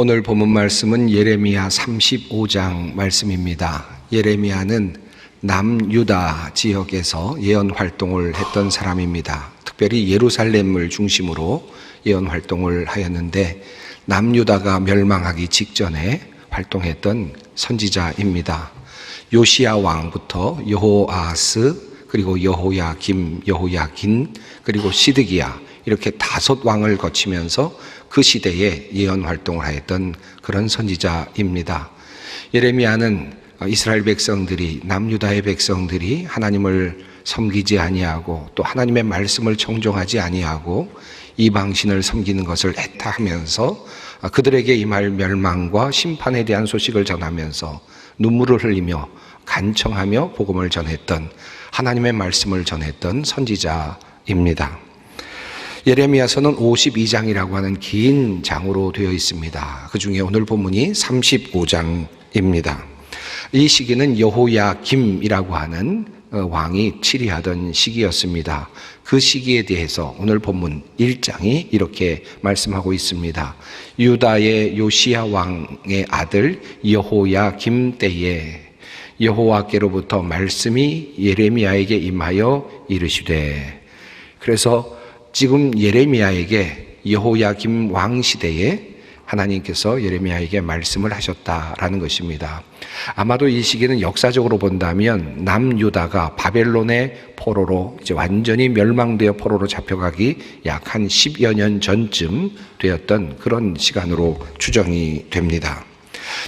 오늘 본문 말씀은 예레미야 35장 말씀입니다. 예레미야는 남유다 지역에서 예언 활동을 했던 사람입니다. 특별히 예루살렘을 중심으로 예언 활동을 하였는데 남유다가 멸망하기 직전에 활동했던 선지자입니다. 요시야 왕부터 여호아스, 그리고 여호야김, 여호야긴, 그리고 시드기야, 이렇게 5 왕을 거치면서 그 시대에 예언 활동을 하였던 그런 선지자입니다. 예레미야는 이스라엘 백성들이, 남유다의 백성들이 하나님을 섬기지 아니하고 또 하나님의 말씀을 청종하지 아니하고 이방신을 섬기는 것을 애타하면서 그들에게 임할 멸망과 심판에 대한 소식을 전하면서 눈물을 흘리며 간청하며 복음을 전했던, 하나님의 말씀을 전했던 선지자입니다. 예레미야서는 52장이라고 하는 긴 장으로 되어 있습니다. 그 중에 오늘 본문이 35장입니다. 이 시기는 여호야김이라고 하는 왕이 치리하던 시기였습니다. 그 시기에 대해서 오늘 본문 1장이 이렇게 말씀하고 있습니다. 유다의 요시야 왕의 아들 여호야김 때에 여호와께로부터 말씀이 예레미야에게 임하여 이르시되, 그래서 지금 예레미야에게 여호야김 왕 시대에 하나님께서 예레미야에게 말씀을 하셨다라는 것입니다. 아마도 이 시기는 역사적으로 본다면 남유다가 바벨론의 포로로 이제 완전히 멸망되어 포로로 잡혀가기 약 한 10여 년 전쯤 되었던 그런 시간으로 추정이 됩니다.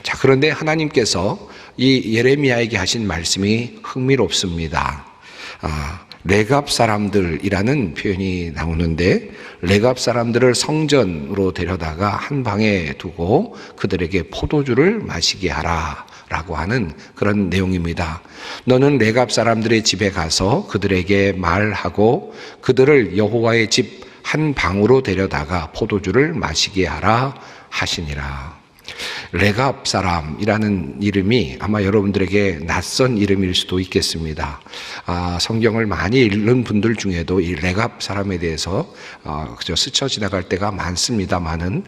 자, 그런데 하나님께서 이 예레미야에게 하신 말씀이 흥미롭습니다. 레갑 사람들이라는 표현이 나오는데, 레갑 사람들을 성전으로 데려다가 한 방에 두고 그들에게 포도주를 마시게 하라 라고 하는 그런 내용입니다. 너는 레갑 사람들의 집에 가서 그들에게 말하고 그들을 여호와의 집 한 방으로 데려다가 포도주를 마시게 하라 하시니라. 레갑 사람이라는 이름이 아마 여러분들에게 낯선 이름일 수도 있겠습니다. 성경을 많이 읽는 분들 중에도 이 레갑 사람에 대해서 그저 스쳐 지나갈 때가 많습니다만은,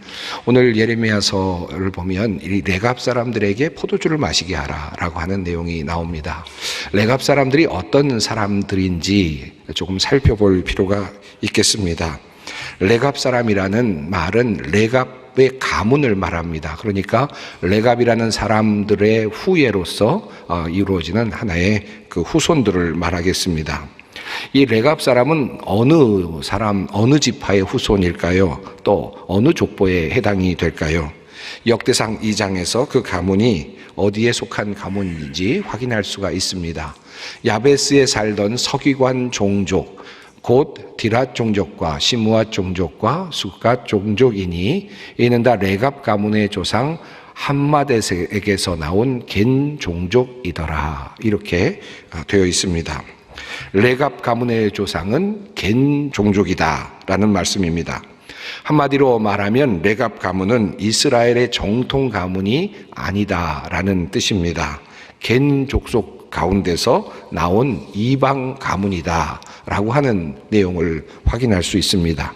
오늘 예레미야서를 보면 이 레갑 사람들에게 포도주를 마시게 하라라고 하는 내용이 나옵니다. 레갑 사람들이 어떤 사람들인지 조금 살펴볼 필요가 있겠습니다. 레갑 사람이라는 말은 레갑의 가문을 말합니다. 그러니까 레갑이라는 사람들의 후예로서 이루어지는 하나의 그 후손들을 말하겠습니다. 이 레갑 사람은 어느 사람, 어느 지파의 후손일까요? 또 어느 족보에 해당이 될까요? 역대상 2장에서 그 가문이 어디에 속한 가문인지 확인할 수가 있습니다. 야베스에 살던 서기관 종족, 곧 디랏 종족과 시므앗 종족과 숫갓 종족이니 이는 다 레갑 가문의 조상 함마댓에게서 나온 겐 종족이더라, 이렇게 되어 있습니다. 레갑 가문의 조상은 겐 종족이다 라는 말씀입니다. 한마디로 말하면 레갑 가문은 이스라엘의 정통 가문이 아니다 라는 뜻입니다. 겐 족속 가운데서 나온 이방 가문이다 라고 하는 내용을 확인할 수 있습니다.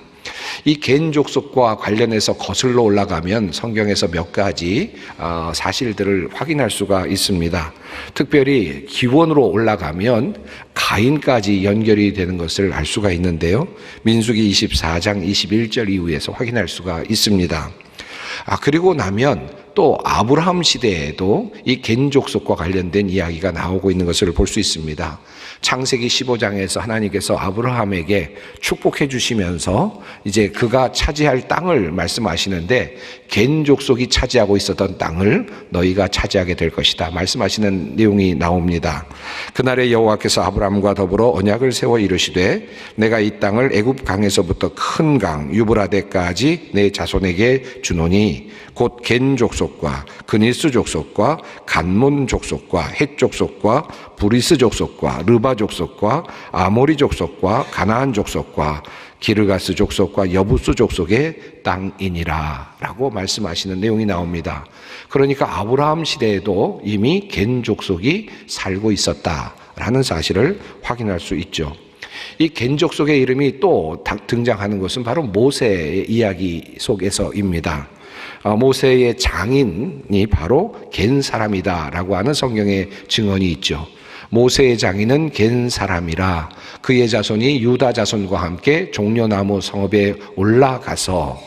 이 겐 족속과 관련해서 거슬러 올라가면 성경에서 몇 가지 사실들을 확인할 수가 있습니다. 특별히 기원으로 올라가면 가인까지 연결이 되는 것을 알 수가 있는데요, 민수기 24장 21절 이후에서 확인할 수가 있습니다. 그리고 나면 또 아브라함 시대에도 이 겐 족속과 관련된 이야기가 나오고 있는 것을 볼 수 있습니다. 창세기 15장에서 하나님께서 아브라함에게 축복해 주시면서 이제 그가 차지할 땅을 말씀하시는데, 겐 족속이 차지하고 있었던 땅을 너희가 차지하게 될 것이다 말씀하시는 내용이 나옵니다. 그날에 여호와께서 아브라함과 더불어 언약을 세워 이르시되, 내가 이 땅을 애굽 강에서부터 큰 강 유브라데까지 내 자손에게 주노니 곧 겐 족속과 그니스 족속과 간몬 족속과 헷 족속과 브리스 족속과 르바 족속과 아모리 족속과 가나안 족속과 기르가스 족속과 여부스 족속의 땅이니라 라고 말씀하시는 내용이 나옵니다. 그러니까 아브라함 시대에도 이미 겐 족속이 살고 있었다라는 사실을 확인할 수 있죠. 이 겐 족속의 이름이 또 등장하는 것은 바로 모세의 이야기 속에서입니다. 모세의 장인이 바로 겐 사람이다라고 하는 성경의 증언이 있죠. 모세의 장인은 겐 사람이라 그의 자손이 유다 자손과 함께 종려나무 성읍에 올라가서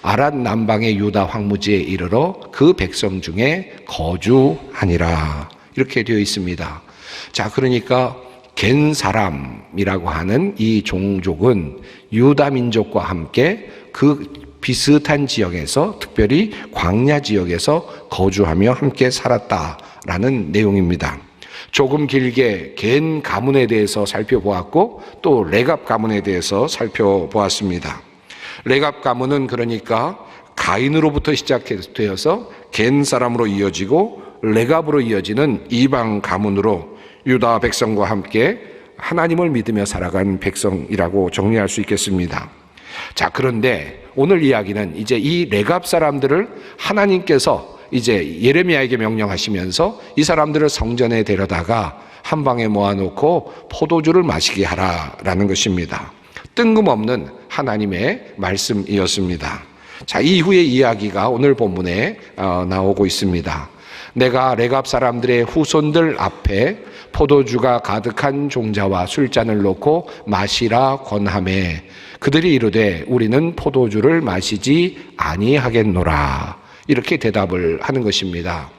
아랏 남방의 유다 황무지에 이르러 그 백성 중에 거주하니라. 이렇게 되어 있습니다. 자, 그러니까 겐 사람이라고 하는 이 종족은 유다 민족과 함께 그 비슷한 지역에서, 특별히 광야 지역에서 거주하며 함께 살았다라는 내용입니다. 조금 길게 겐 가문에 대해서 살펴보았고 또 레갑 가문에 대해서 살펴보았습니다. 레갑 가문은 그러니까 가인으로부터 시작되어서 겐 사람으로 이어지고 레갑으로 이어지는 이방 가문으로 유다 백성과 함께 하나님을 믿으며 살아간 백성이라고 정리할 수 있겠습니다. 자, 그런데 오늘 이야기는 이제 이 레갑 사람들을 하나님께서 이제 예레미야에게 명령하시면서 이 사람들을 성전에 데려다가 한 방에 모아놓고 포도주를 마시게 하라라는 것입니다. 뜬금없는 하나님의 말씀이었습니다. 자, 이후의 이야기가 오늘 본문에 나오고 있습니다. 내가 레갑 사람들의 후손들 앞에 포도주가 가득한 종자와 술잔을 놓고 마시라 권하매 그들이 이르되 우리는 포도주를 마시지 아니하겠노라. 이렇게 대답을 하는 것입니다.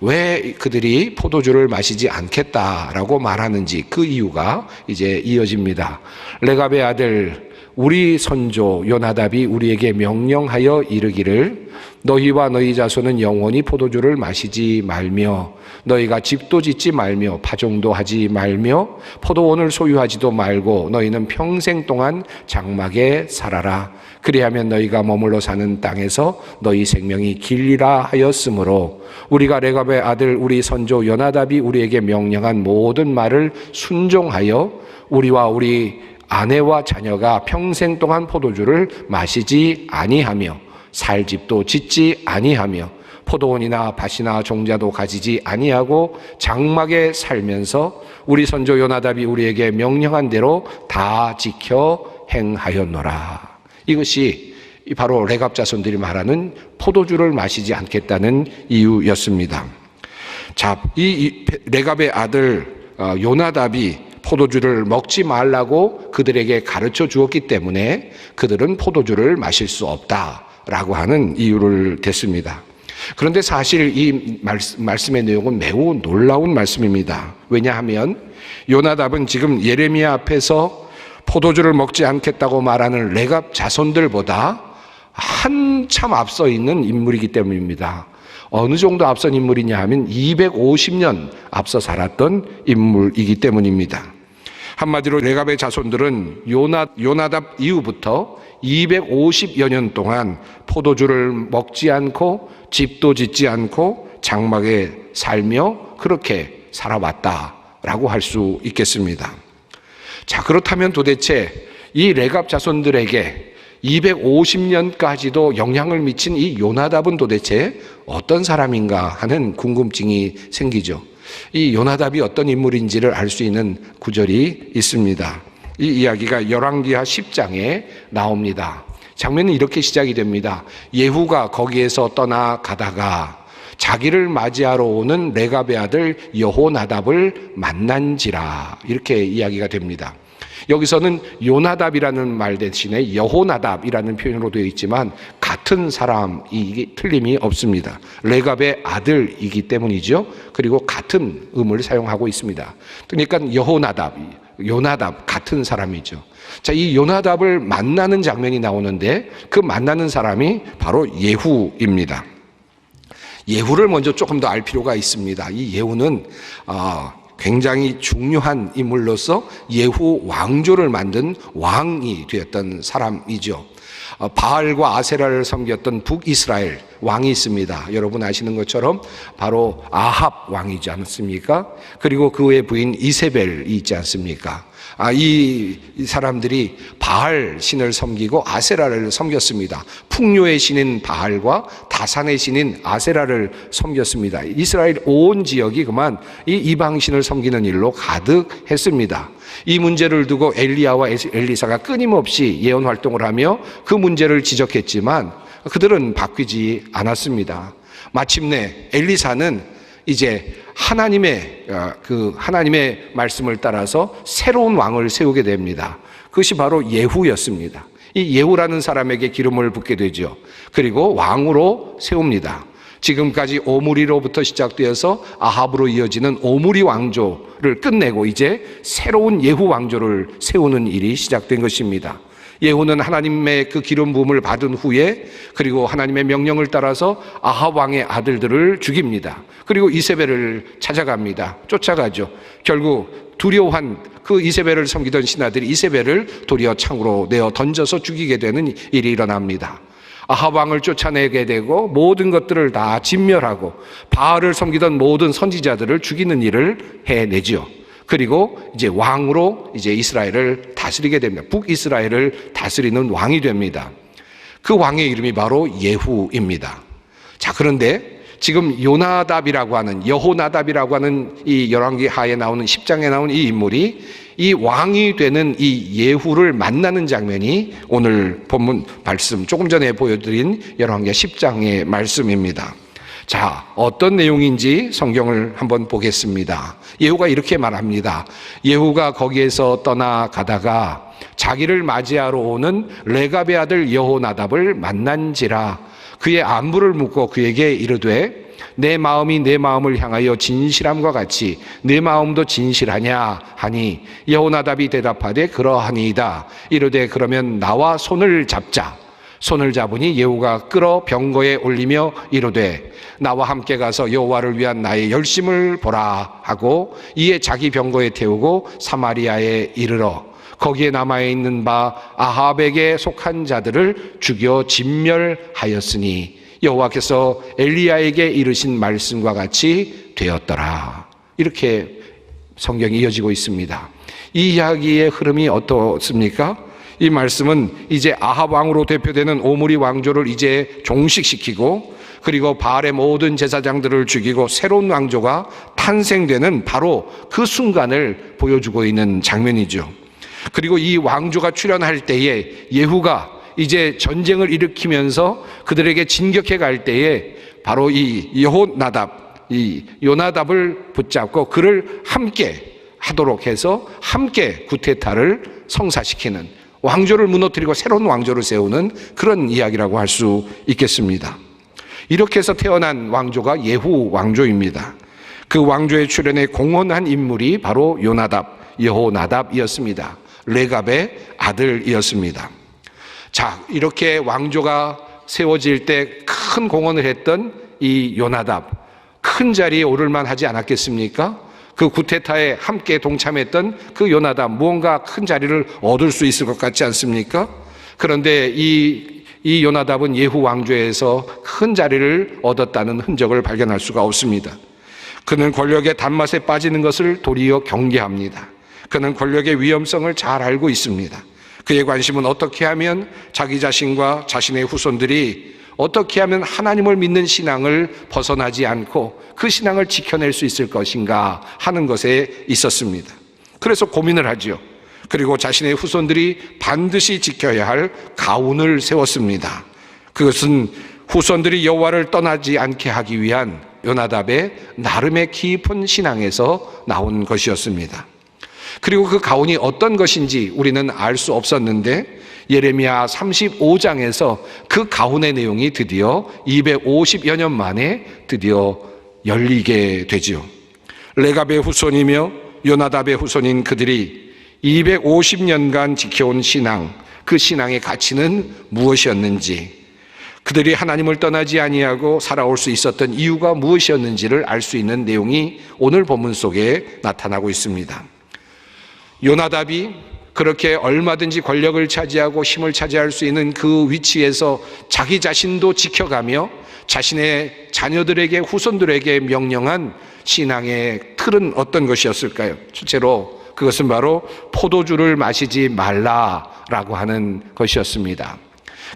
왜 그들이 포도주를 마시지 않겠다라고 말하는지 그 이유가 이제 이어집니다. 레갑의 아들 우리 선조 요나답이 우리에게 명령하여 이르기를 너희와 너희 자손은 영원히 포도주를 마시지 말며 너희가 집도 짓지 말며 파종도 하지 말며 포도원을 소유하지도 말고 너희는 평생 동안 장막에 살아라. 그리하면 너희가 머물러 사는 땅에서 너희 생명이 길리라 하였으므로 우리가 레갑의 아들 우리 선조 요나답이 우리에게 명령한 모든 말을 순종하여 우리와 우리 아내와 자녀가 평생 동안 포도주를 마시지 아니하며 살 집도 짓지 아니하며 포도원이나 밭이나 종자도 가지지 아니하고 장막에 살면서 우리 선조 요나답이 우리에게 명령한 대로 다 지켜 행하였노라. 이것이 바로 레갑 자손들이 말하는 포도주를 마시지 않겠다는 이유였습니다. 자, 이 레갑의 아들 요나답이 포도주를 먹지 말라고 그들에게 가르쳐 주었기 때문에 그들은 포도주를 마실 수 없다라고 하는 이유를 댔습니다. 그런데 사실 이 말씀의 내용은 매우 놀라운 말씀입니다. 왜냐하면 요나답은 지금 예레미야 앞에서 포도주를 먹지 않겠다고 말하는 레갑 자손들보다 한참 앞서 있는 인물이기 때문입니다. 어느 정도 앞선 인물이냐 하면 250년 앞서 살았던 인물이기 때문입니다. 한마디로 레갑의 자손들은 요나답 이후부터 250여 년 동안 포도주를 먹지 않고 집도 짓지 않고 장막에 살며 그렇게 살아왔다라고 할 수 있겠습니다. 자, 그렇다면 도대체 이 레갑 자손들에게 250년까지도 영향을 미친 이 요나답은 도대체 어떤 사람인가 하는 궁금증이 생기죠. 이 요나답이 어떤 인물인지를 알 수 있는 구절이 있습니다. 이 이야기가 열왕기하 10장에 나옵니다. 장면은 이렇게 시작이 됩니다. 예후가 거기에서 떠나가다가 자기를 맞이하러 오는 레갑의 아들 여호나답을 만난지라 이렇게 이야기가 됩니다. 여기서는 요나답이라는 말 대신에 여호나답이라는 표현으로 되어 있지만 같은 사람이 틀림이 없습니다. 레갑의 아들이기 때문이죠. 그리고 같은 음을 사용하고 있습니다. 그러니까 요나답 같은 사람이죠. 자, 이 요나답을 만나는 장면이 나오는데 그 만나는 사람이 바로 예후입니다. 예후를 먼저 조금 더 알 필요가 있습니다. 이 예후는 굉장히 중요한 인물로서 예후 왕조를 만든 왕이 되었던 사람이죠. 바알과 아세라를 섬겼던 북이스라엘 왕이 있습니다. 여러분 아시는 것처럼 바로 아합 왕이지 않습니까? 그리고 그의 부인 이세벨이 있지 않습니까? 이 사람들이 바알 신을 섬기고 아세라를 섬겼습니다. 풍요의 신인 바알과 다산의 신인 아세라를 섬겼습니다. 이스라엘 온 지역이 그만 이 이방신을 섬기는 일로 가득했습니다. 이 문제를 두고 엘리야와 엘리사가 끊임없이 예언 활동을 하며 그 문제를 지적했지만 그들은 바뀌지 않았습니다. 마침내 엘리사는 이제 하나님의 말씀을 따라서 새로운 왕을 세우게 됩니다. 그것이 바로 예후였습니다. 이 예후라는 사람에게 기름을 붓게 되죠. 그리고 왕으로 세웁니다. 지금까지 오므리로부터 시작되어서 아합으로 이어지는 오므리 왕조를 끝내고 이제 새로운 예후 왕조를 세우는 일이 시작된 것입니다. 예후는 하나님의 그 기름 부음을 받은 후에 그리고 하나님의 명령을 따라서 아합 왕의 아들들을 죽입니다. 그리고 이세벨을 찾아갑니다. 쫓아가죠. 결국 두려워한 그 이세벨을 섬기던 신하들이 이세벨을 도리어 창으로 내어 던져서 죽이게 되는 일이 일어납니다. 아합 왕을 쫓아내게 되고 모든 것들을 다 진멸하고 바알을 섬기던 모든 선지자들을 죽이는 일을 해내지요. 그리고 이제 왕으로 이제 이스라엘을 다스리게 됩니다. 북이스라엘을 다스리는 왕이 됩니다. 그 왕의 이름이 바로 예후입니다. 자, 그런데 지금 요나답이라고 하는 여호나답이라고 하는 이 열왕기 하에 나오는 10장에 나오는 이 인물이 이 왕이 되는 이 예후를 만나는 장면이 오늘 본문 말씀 조금 전에 보여드린 열왕기 10장의 말씀입니다. 자, 어떤 내용인지 성경을 한번 보겠습니다. 예후가 이렇게 말합니다. 예후가 거기에서 떠나가다가 자기를 맞이하러 오는 레갑의 아들 여호나답을 만난지라 그의 안부를 묻고 그에게 이르되 내 마음이 내 마음을 향하여 진실함과 같이 내 마음도 진실하냐 하니 여호나답이 대답하되 그러하니이다. 이르되 그러면 나와 손을 잡자. 손을 잡으니 예후가 끌어 병거에 올리며 이르되 나와 함께 가서 여호와를 위한 나의 열심을 보라 하고 이에 자기 병거에 태우고 사마리아에 이르러 거기에 남아있는 바 아합에게 속한 자들을 죽여 진멸하였으니 여호와께서 엘리야에게 이르신 말씀과 같이 되었더라. 이렇게 성경이 이어지고 있습니다. 이 이야기의 흐름이 어떻습니까? 이 말씀은 이제 아합 왕으로 대표되는 오므리 왕조를 이제 종식시키고 그리고 바알의 모든 제사장들을 죽이고 새로운 왕조가 탄생되는 바로 그 순간을 보여주고 있는 장면이죠. 그리고 이 왕조가 출현할 때에 예후가 이제 전쟁을 일으키면서 그들에게 진격해 갈 때에 바로 이 요나답을 붙잡고 그를 함께 하도록 해서 함께 구테타를 성사시키는 왕조를 무너뜨리고 새로운 왕조를 세우는 그런 이야기라고 할 수 있겠습니다. 이렇게 해서 태어난 왕조가 예후 왕조입니다. 그 왕조의 출현에 공헌한 인물이 바로 여호나답이었습니다. 레갑의 아들이었습니다. 자, 이렇게 왕조가 세워질 때 큰 공헌을 했던 이 요나답, 큰 자리에 오를만 하지 않았겠습니까? 그 구테타에 함께 동참했던 그 요나답, 무언가 큰 자리를 얻을 수 있을 것 같지 않습니까? 그런데 이 요나답은 예후 왕조에서 큰 자리를 얻었다는 흔적을 발견할 수가 없습니다. 그는 권력의 단맛에 빠지는 것을 도리어 경계합니다. 그는 권력의 위험성을 잘 알고 있습니다. 그의 관심은 어떻게 하면 자기 자신과 자신의 후손들이 어떻게 하면 하나님을 믿는 신앙을 벗어나지 않고 그 신앙을 지켜낼 수 있을 것인가 하는 것에 있었습니다. 그래서 고민을 하죠. 그리고 자신의 후손들이 반드시 지켜야 할 가훈을 세웠습니다. 그것은 후손들이 여호와를 떠나지 않게 하기 위한 요나답의 나름의 깊은 신앙에서 나온 것이었습니다. 그리고 그 가훈이 어떤 것인지 우리는 알 수 없었는데 예레미야 35장에서 그 가훈의 내용이 드디어 250여 년 만에 드디어 열리게 되지요. 레갑의 후손이며 요나답의 후손인 그들이 250년간 지켜온 신앙, 그 신앙의 가치는 무엇이었는지, 그들이 하나님을 떠나지 아니하고 살아올 수 있었던 이유가 무엇이었는지를 알 수 있는 내용이 오늘 본문 속에 나타나고 있습니다. 요나답이 그렇게 얼마든지 권력을 차지하고 힘을 차지할 수 있는 그 위치에서 자기 자신도 지켜가며 자신의 자녀들에게 후손들에게 명령한 신앙의 틀은 어떤 것이었을까요? 첫째로 그것은 바로 포도주를 마시지 말라라고 하는 것이었습니다.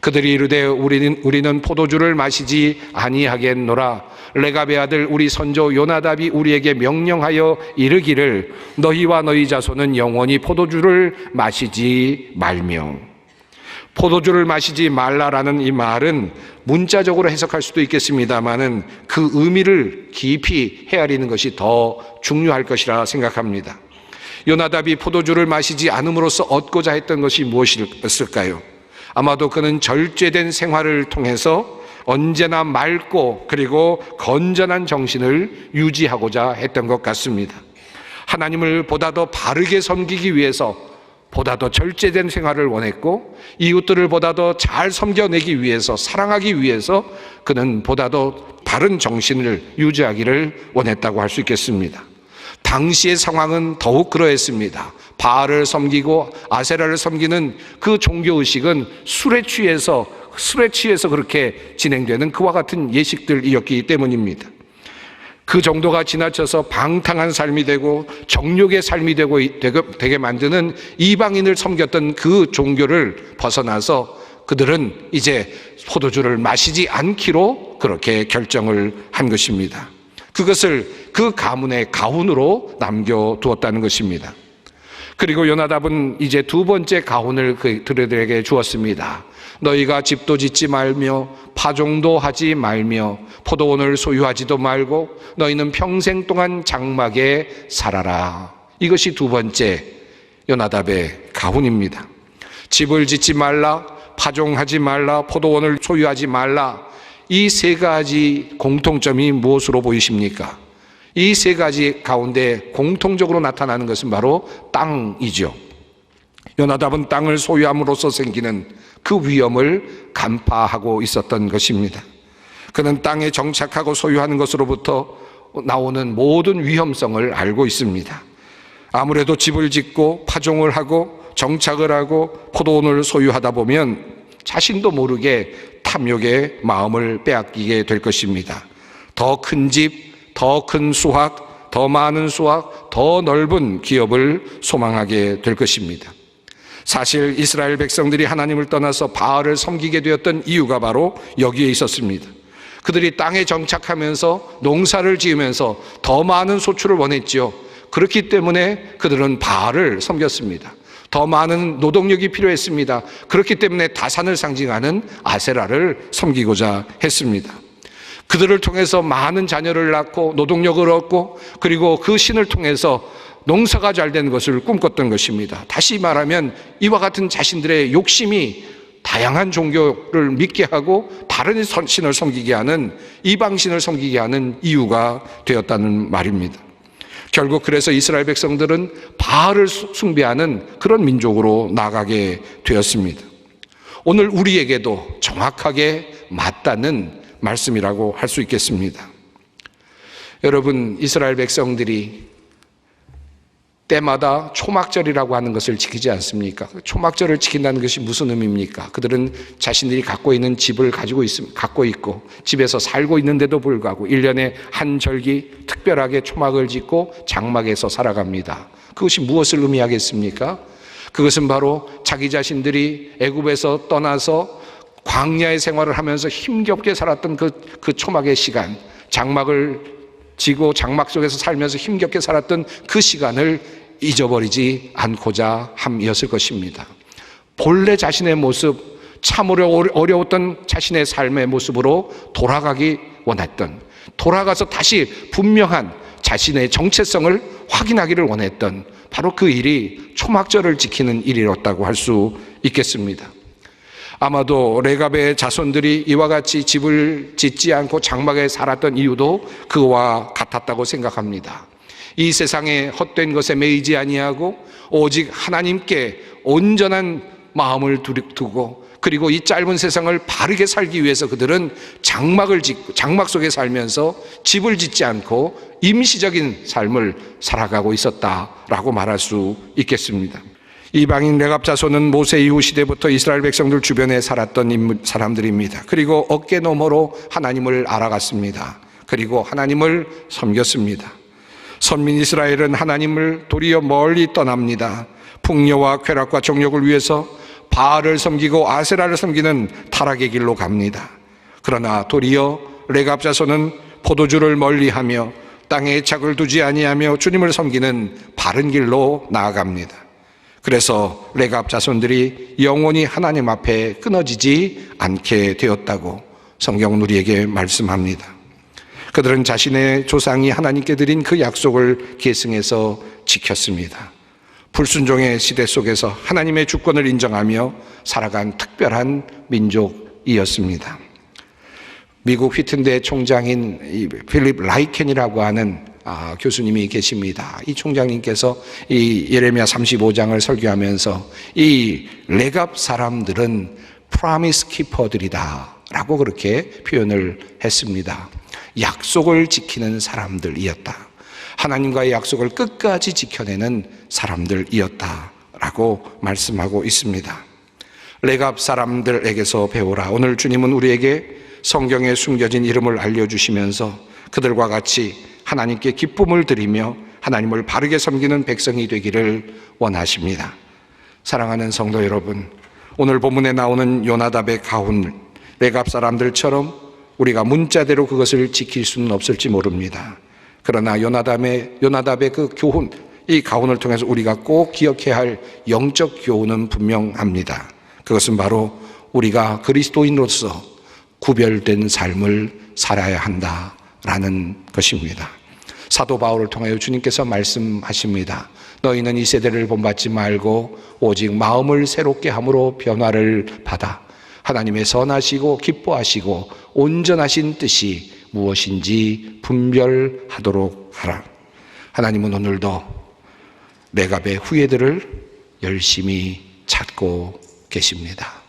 그들이 이르되 우리는 포도주를 마시지 아니하겠노라. 레갑의 아들 우리 선조 요나답이 우리에게 명령하여 이르기를 너희와 너희 자손은 영원히 포도주를 마시지 말며. 포도주를 마시지 말라라는 이 말은 문자적으로 해석할 수도 있겠습니다마는 그 의미를 깊이 헤아리는 것이 더 중요할 것이라 생각합니다. 요나답이 포도주를 마시지 않음으로써 얻고자 했던 것이 무엇일까요? 아마도 그는 절제된 생활을 통해서 언제나 맑고 그리고 건전한 정신을 유지하고자 했던 것 같습니다. 하나님을 보다 더 바르게 섬기기 위해서 보다 더 절제된 생활을 원했고, 이웃들을 보다 더 잘 섬겨내기 위해서, 사랑하기 위해서 그는 보다 더 바른 정신을 유지하기를 원했다고 할 수 있겠습니다. 당시의 상황은 더욱 그러했습니다. 바알을 섬기고 아세라를 섬기는 그 종교의식은 술에 취해서 그렇게 진행되는 그와 같은 예식들이었기 때문입니다. 그 정도가 지나쳐서 방탕한 삶이 되고 정욕의 삶이 되게 만드는 이방인을 섬겼던 그 종교를 벗어나서 그들은 이제 포도주를 마시지 않기로 그렇게 결정을 한 것입니다. 그것을 그 가문의 가훈으로 남겨두었다는 것입니다. 그리고 요나답은 이제 두 번째 가훈을 그들에게 주었습니다. 너희가 집도 짓지 말며 파종도 하지 말며 포도원을 소유하지도 말고 너희는 평생 동안 장막에 살아라. 이것이 두 번째 요나답의 가훈입니다. 집을 짓지 말라, 파종하지 말라, 포도원을 소유하지 말라. 이 세 가지 공통점이 무엇으로 보이십니까? 이 세 가지 가운데 공통적으로 나타나는 것은 바로 땅이죠. 요나답은 땅을 소유함으로써 생기는 그 위험을 간파하고 있었던 것입니다. 그는 땅에 정착하고 소유하는 것으로부터 나오는 모든 위험성을 알고 있습니다. 아무래도 집을 짓고 파종을 하고 정착을 하고 포도원을 소유하다 보면 자신도 모르게 탐욕의 마음을 빼앗기게 될 것입니다. 더 큰 집, 더 큰 수확, 더 많은 수확, 더 넓은 기업을 소망하게 될 것입니다. 사실 이스라엘 백성들이 하나님을 떠나서 바알을 섬기게 되었던 이유가 바로 여기에 있었습니다. 그들이 땅에 정착하면서 농사를 지으면서 더 많은 소출을 원했지요. 그렇기 때문에 그들은 바알을 섬겼습니다. 더 많은 노동력이 필요했습니다. 그렇기 때문에 다산을 상징하는 아세라를 섬기고자 했습니다. 그들을 통해서 많은 자녀를 낳고 노동력을 얻고 그리고 그 신을 통해서 농사가 잘 되는 것을 꿈꿨던 것입니다. 다시 말하면 이와 같은 자신들의 욕심이 다양한 종교를 믿게 하고 다른 신을 섬기게 하는, 이방신을 섬기게 하는 이유가 되었다는 말입니다. 결국 그래서 이스라엘 백성들은 바알을 숭배하는 그런 민족으로 나가게 되었습니다. 오늘 우리에게도 정확하게 맞닿는 말씀이라고 할 수 있겠습니다. 여러분, 이스라엘 백성들이 때마다 초막절이라고 하는 것을 지키지 않습니까? 초막절을 지킨다는 것이 무슨 의미입니까? 그들은 자신들이 갖고 있는 집을 갖고 있고 집에서 살고 있는데도 불구하고 1년에 한 절기 특별하게 초막을 짓고 장막에서 살아갑니다. 그것이 무엇을 의미하겠습니까? 그것은 바로 자기 자신들이 애굽에서 떠나서 광야의 생활을 하면서 힘겹게 살았던 그 초막의 시간, 장막을 지고 장막 속에서 살면서 힘겹게 살았던 그 시간을 잊어버리지 않고자 함이었을 것입니다. 본래 자신의 모습, 참으로 어려웠던 자신의 삶의 모습으로 돌아가기 원했던, 돌아가서 다시 분명한 자신의 정체성을 확인하기를 원했던 바로 그 일이 초막절을 지키는 일이었다고 할 수 있겠습니다. 아마도 레갑의 자손들이 이와 같이 집을 짓지 않고 장막에 살았던 이유도 그와 같았다고 생각합니다. 이 세상에 헛된 것에 매이지 아니하고 오직 하나님께 온전한 마음을 두고 그리고 이 짧은 세상을 바르게 살기 위해서 그들은 장막 속에 살면서 집을 짓지 않고 임시적인 삶을 살아가고 있었다라고 말할 수 있겠습니다. 이방인 레갑 자손은 모세 이후 시대부터 이스라엘 백성들 주변에 살았던 사람들입니다. 그리고 어깨 너머로 하나님을 알아갔습니다. 그리고 하나님을 섬겼습니다. 선민 이스라엘은 하나님을 도리어 멀리 떠납니다. 풍요와 쾌락과 정욕을 위해서 바알을 섬기고 아세라를 섬기는 타락의 길로 갑니다. 그러나 도리어 레갑 자손은 포도주를 멀리하며 땅에 착을 두지 아니하며 주님을 섬기는 바른 길로 나아갑니다. 그래서 레갑 자손들이 영원히 하나님 앞에 끊어지지 않게 되었다고 성경은 우리에게 말씀합니다. 그들은 자신의 조상이 하나님께 드린 그 약속을 계승해서 지켰습니다. 불순종의 시대 속에서 하나님의 주권을 인정하며 살아간 특별한 민족이었습니다. 미국 휘튼대 총장인 필립 라이켄이라고 하는 교수님이 계십니다. 이 총장님께서 이 예레미야 35장을 설교하면서 이 레갑 사람들은 프라미스 키퍼들이다 라고 그렇게 표현을 했습니다. 약속을 지키는 사람들이었다. 하나님과의 약속을 끝까지 지켜내는 사람들이었다 라고 말씀하고 있습니다. 레갑 사람들에게서 배우라. 오늘 주님은 우리에게 성경에 숨겨진 이름을 알려주시면서 그들과 같이 하나님께 기쁨을 드리며 하나님을 바르게 섬기는 백성이 되기를 원하십니다. 사랑하는 성도 여러분, 오늘 본문에 나오는 요나답의 가훈, 레갑 사람들처럼 우리가 문자대로 그것을 지킬 수는 없을지 모릅니다. 그러나 요나답의 그 교훈, 이 가훈을 통해서 우리가 꼭 기억해야 할 영적 교훈은 분명합니다. 그것은 바로 우리가 그리스도인으로서 구별된 삶을 살아야 한다라는 것입니다. 사도 바울을 통하여 주님께서 말씀하십니다. 너희는 이 세대를 본받지 말고 오직 마음을 새롭게 함으로 변화를 받아 하나님의 선하시고 기뻐하시고 온전하신 뜻이 무엇인지 분별하도록 하라. 하나님은 오늘도 레갑의 후예들을 열심히 찾고 계십니다.